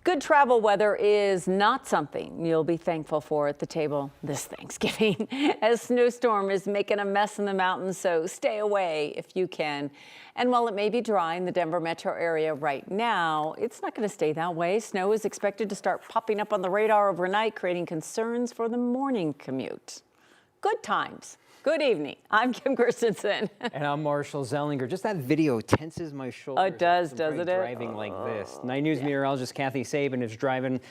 Good travel weather is not something you'll be thankful for at the table this Thanksgiving. A snowstorm is making a mess in the mountains, so stay away if you can. And while it may be dry in the Denver metro area right now, it's not going to stay that way. Snow is expected to start popping up on the radar overnight, creating concerns for the morning commute. Good times. Good evening. I'm Kim Christensen. And I'm Marshall Zellinger. Just that video tenses my shoulders. Oh, it does, doesn't it? Driving like this. 9 News meteorologist Kathy Sabin is driving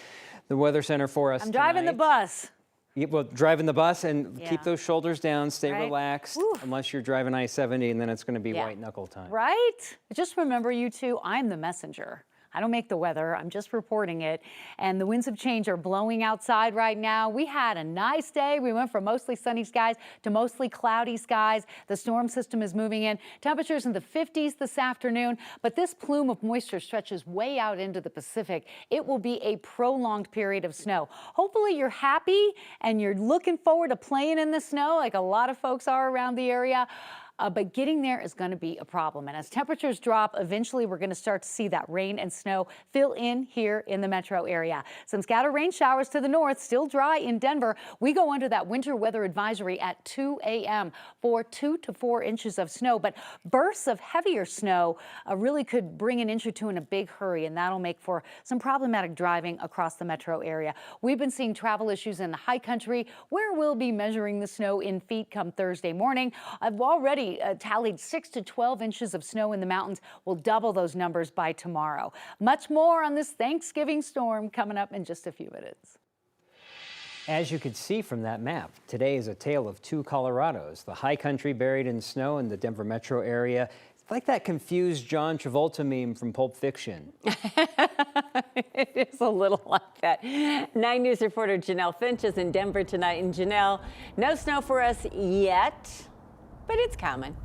the Weather Center for us. I'm driving the bus. Well, driving the bus and keep those shoulders down, stay relaxed, unless you're driving I-70, and then it's going to be white knuckle time. Right? Just remember, you two, I'm the messenger. I don't make the weather, I'm just reporting it. And the winds of change are blowing outside right now. We had a nice day. We went from mostly sunny skies to mostly cloudy skies. The storm system is moving in. Temperatures in the 50s this afternoon, but this plume of moisture stretches way out into the Pacific. It will be a prolonged period of snow. Hopefully you're happy and you're looking forward to playing in the snow like a lot of folks are around the area. But getting there is going to be a problem. And as temperatures drop, eventually we're going to start to see that rain and snow fill in here in the metro area. Some scattered rain showers to the north, still dry in Denver. We go under that winter weather advisory at 2 a.m. for 2 to 4 inches of snow. But bursts of heavier snow really could bring an inch or two in a big hurry, and that'll make for some problematic driving across the metro area. We've been seeing travel issues in the high country, where we'll be measuring the snow in feet come Thursday morning. I've already tallied 6 to 12 inches of snow in the mountains. We'll double those numbers by tomorrow. Much more on this Thanksgiving storm coming up in just a few minutes. As you can see from that map, today is a tale of two Colorados. The high country buried in snow in the Denver metro area. It's like that confused John Travolta meme from Pulp Fiction. It is a little like that. 9 News reporter Janelle Finch is in Denver tonight. And Janelle, no snow for us yet, but it's coming.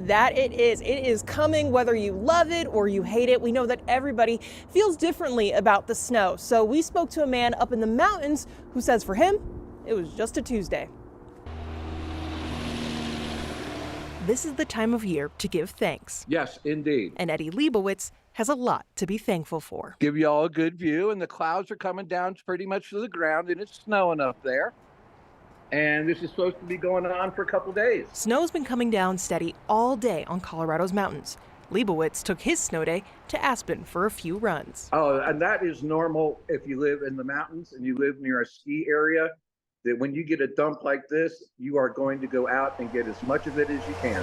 That it is. It is coming whether you love it or you hate it. We know that everybody feels differently about the snow. So we spoke to a man up in the mountains who says for him, it was just a Tuesday. This is the time of year to give thanks. Yes, indeed. And Eddie Leibowitz has a lot to be thankful for. Give you all a good view, and the clouds are coming down pretty much to the ground, and it's snowing up there. And this is supposed to be going on for a couple days. Snow's been coming down steady all day on Colorado's mountains. Leibowitz took his snow day to Aspen for a few runs. Oh, and that is normal if you live in the mountains and you live near a ski area, that when you get a dump like this, you are going to go out and get as much of it as you can.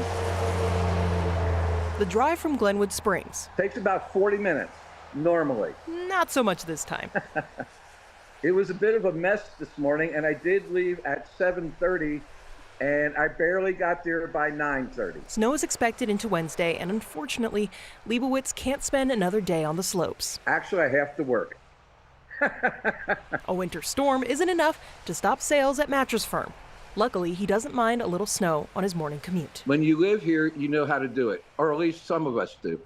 The drive from Glenwood Springs Takes about 40 minutes, normally. not so much this time. It was a bit of a mess this morning, and I did leave at 7:30, and I barely got there by 9:30. Snow is expected into Wednesday, and unfortunately, Leibowitz can't spend another day on the slopes. Actually, I have to work. A winter storm isn't enough to stop sales at Mattress Firm. Luckily, he doesn't mind a little snow on his morning commute. When you live here, you know how to do it, or at least some of us do.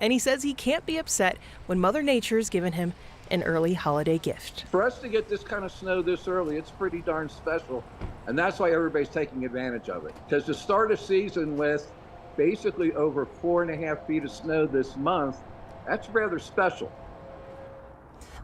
And he says he can't be upset when Mother Nature's given him an early holiday gift. For us to get this kind of snow this early, it's pretty darn special. And that's why everybody's taking advantage of it. Because to start a season with basically over 4.5 feet of snow this month, that's rather special.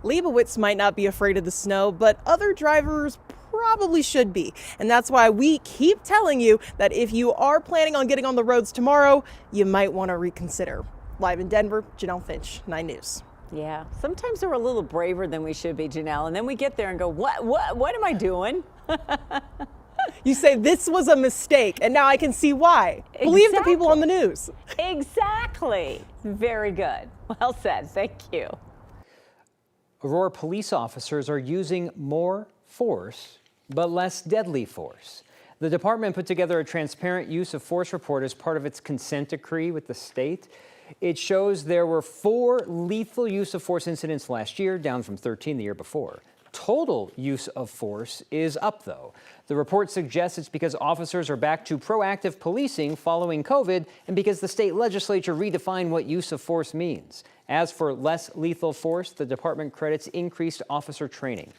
Leibowitz might not be afraid of the snow, but other drivers probably should be. And that's why we keep telling you that if you are planning on getting on the roads tomorrow, you might want to reconsider. Live in Denver, Janelle Finch, 9 News. Yeah, sometimes we're a little braver than we should be, Janelle, and then we get there and go, what am I doing? You say this was a mistake, and now I can see why. Believe the people on the news. Exactly. Very good. Well said. Thank you. Aurora police officers are using more force, but less deadly force. The department put together a transparent use of force report as part of its consent decree with the state. It shows there were 4 lethal use of force incidents last year, down from 13 the year before. Total use of force is up, though. The report suggests it's because officers are back to proactive policing following COVID and because the state legislature redefined what use of force means. As for less lethal force, the department credits increased officer training.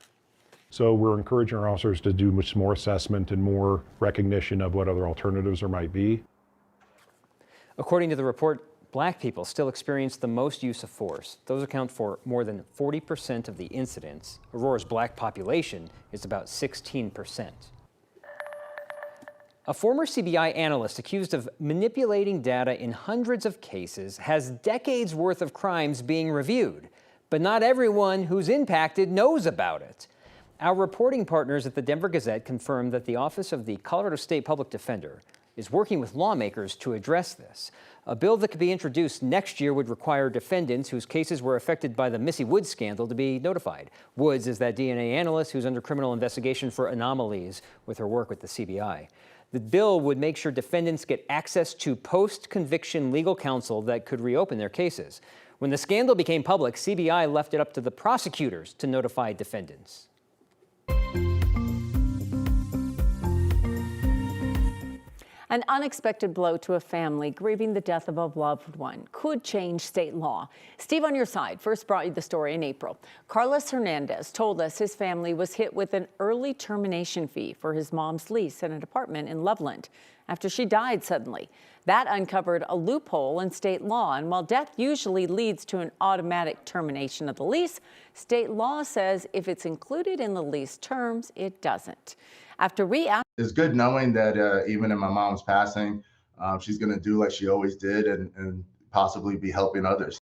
So we're encouraging our officers to do much more assessment and more recognition of what other alternatives there might be. According to the report, Black people still experience the most use of force. Those account for more than 40% of the incidents. Aurora's black population is about 16%. A former CBI analyst accused of manipulating data in hundreds of cases has decades worth of crimes being reviewed, but not everyone who's impacted knows about it. Our reporting partners at the Denver Gazette confirmed that the Office of the Colorado State Public Defender is working with lawmakers to address this. A bill that could be introduced next year would require defendants whose cases were affected by the Missy Woods scandal to be notified. Woods is that DNA analyst who's under criminal investigation for anomalies with her work with the CBI. The bill would make sure defendants get access to post-conviction legal counsel that could reopen their cases. When the scandal became public, CBI left it up to the prosecutors to notify defendants. An unexpected blow to a family grieving the death of a loved one could change state law. Steve on your side first brought you the story in April. Carlos Hernandez told us his family was hit with an early termination fee for his mom's lease in an apartment in Loveland after she died suddenly. That uncovered a loophole in state law, and while death usually leads to an automatic termination of the lease, state law says if it's included in the lease terms, it doesn't. After it's good knowing that even in my mom's passing, she's going to do like she always did and possibly be helping others.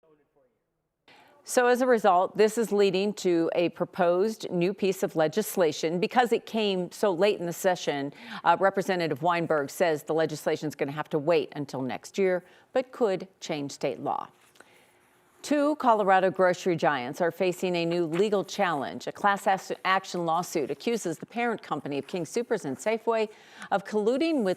So as a result, this is leading to a proposed new piece of legislation. Because it came so late in the session, Representative Weinberg says the legislation is going to have to wait until next year, but could change state law. Two Colorado grocery giants are facing a new legal challenge. A class action lawsuit accuses the parent company of King Soopers and Safeway of colluding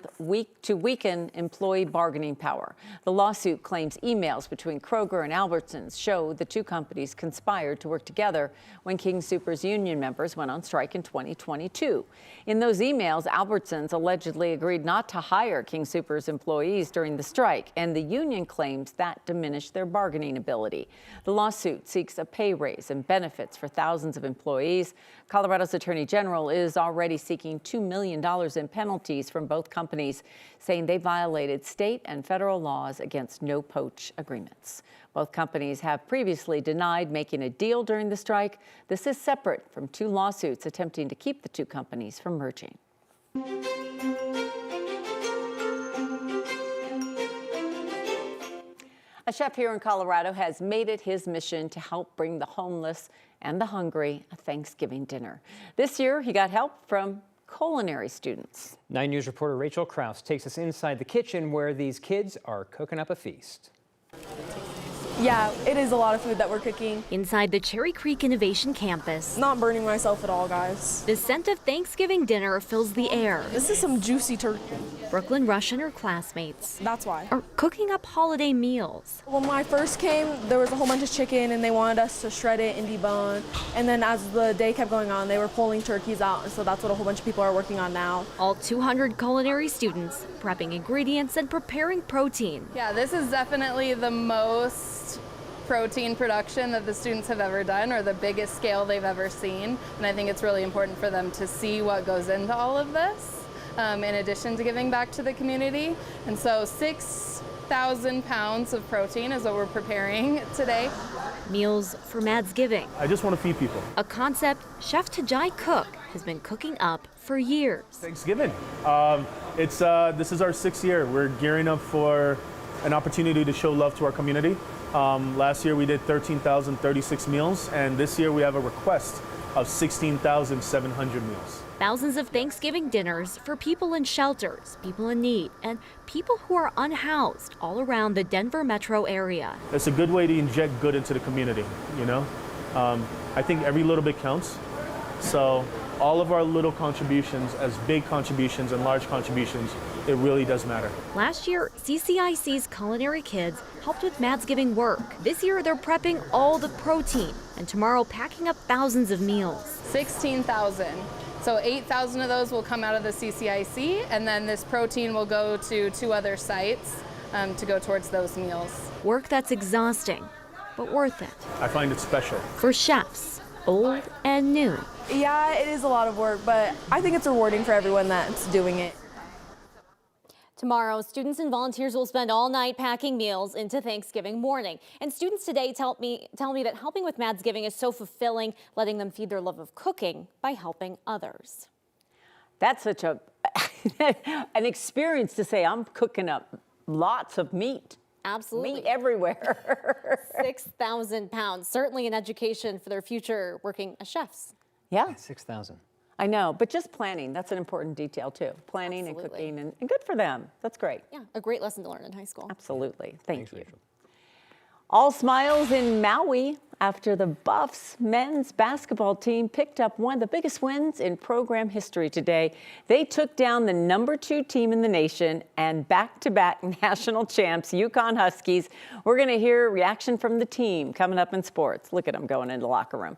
to weaken employee bargaining power. The lawsuit claims emails between Kroger and Albertsons show the two companies conspired to work together when King Soopers union members went on strike in 2022. In those emails, Albertsons allegedly agreed not to hire King Soopers employees during the strike, and the union claims that diminished their bargaining ability. The lawsuit seeks a pay raise and benefits for thousands of employees. Colorado's Attorney General is already seeking $2 million in penalties from both companies, saying they violated state and federal laws against no-poach agreements. Both companies have previously denied making a deal during the strike. This is separate from two lawsuits attempting to keep the two companies from merging. A chef here in Colorado has made it his mission to help bring the homeless and the hungry a Thanksgiving dinner. This year, he got help from Culinary students. 9 News reporter Rachel Krause takes us inside the kitchen where these kids are cooking up a feast. Yeah, it is a lot of food that we're cooking. Inside the Cherry Creek Innovation Campus. Not burning myself at all, guys. The scent of Thanksgiving dinner fills the air. This is some juicy turkey. Brooklyn Rush and her classmates That's why. are cooking up holiday meals. When I first came, there was a whole bunch of chicken and they wanted us to shred it and debone. And then as the day kept going on, they were pulling turkeys out. And so that's what a whole bunch of people are working on now. All 200 culinary students prepping ingredients and preparing protein. Yeah, this is definitely the most protein production that the students have ever done, or the biggest scale they've ever seen. And I think it's really important for them to see what goes into all of this, in addition to giving back to the community. And so 6,000 pounds of protein is what we're preparing today. Meals for Madsgiving. I just want to feed people. A concept Chef Tajai Cook has been cooking up for years. Thanksgiving. This is our 6th year. We're gearing up for an opportunity to show love to our community. Last year we did 13,036 meals, and this year we have a request of 16,700 meals. Thousands of Thanksgiving dinners for people in shelters, people in need, and people who are unhoused all around the Denver metro area. It's a good way to inject good into the community, you know? I think every little bit counts. So all of our little contributions, as big contributions and large contributions, it really does matter. Last year, CCIC's culinary kids helped with Madsgiving work. This year, they're prepping all the protein, and tomorrow packing up thousands of meals. 16,000. So 8,000 of those will come out of the CCIC, and then this protein will go to 2 other sites to go towards those meals. Work that's exhausting, but worth it. I find it special. For chefs, old and new. Yeah, it is a lot of work, but I think it's rewarding for everyone that's doing it. Tomorrow, students and volunteers will spend all night packing meals into Thanksgiving morning. And students today tell me that helping with Madsgiving is so fulfilling, letting them feed their love of cooking by helping others. That's such a an experience to say, I'm cooking up lots of meat. Absolutely. Meat everywhere. 6,000 pounds, certainly an education for their future working as chefs. Yeah. 6,000. I know, but just planning, that's an important detail too. Planning Absolutely. and cooking, and good for them. That's great. Yeah, a great lesson to learn in high school. Absolutely. Thank you. Rachel. All smiles in Maui after the Buffs men's basketball team picked up one of the biggest wins in program history today. They took down the #2 team in the nation and back-to-back national champs, Yukon Huskies. We're going to hear a reaction from the team coming up in sports. Look at them going into the locker room.